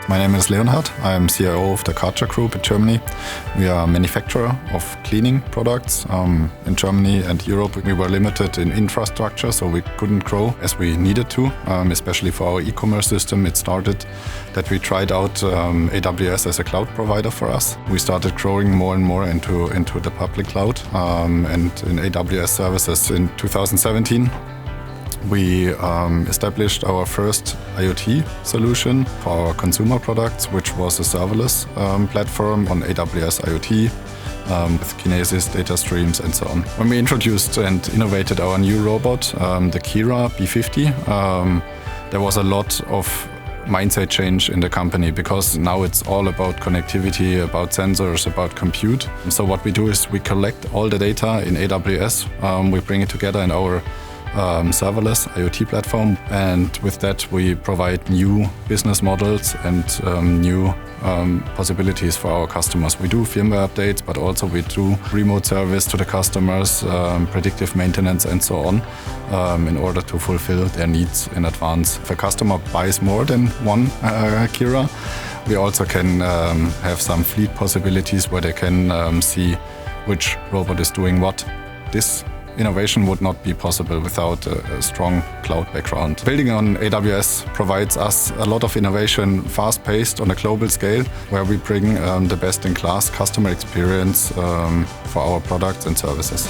My name is Leonhard. I am CIO of the Kärcher group in Germany. We are a manufacturer of cleaning products. In Germany and Europe, we were limited in infrastructure, so we couldn't grow as we needed to, especially for our e-commerce system. It started that we tried out AWS as a cloud provider for us. We started growing more and more into the public cloud and in AWS services in 2017. We established our first IoT solution for our consumer products, which was a serverless platform on AWS IoT with Kinesis, data streams, and so on. When we introduced and innovated our new robot, the Kärcher B50, there was a lot of mindset change in the company because now it's all about connectivity, about sensors, about compute. So what we do is we collect all the data in AWS, we bring it together in our serverless IoT platform, and with that we provide new business models and new possibilities for our customers. We do firmware updates, but also we do remote service to the customers, predictive maintenance and so on, in order to fulfill their needs in advance. If a customer buys more than one Kärcher, we also can have some fleet possibilities where they can see which robot is doing what. This innovation would not be possible without a strong cloud background. Building on AWS provides us a lot of innovation, fast-paced on a global scale, where we bring the best-in-class customer experience for our products and services.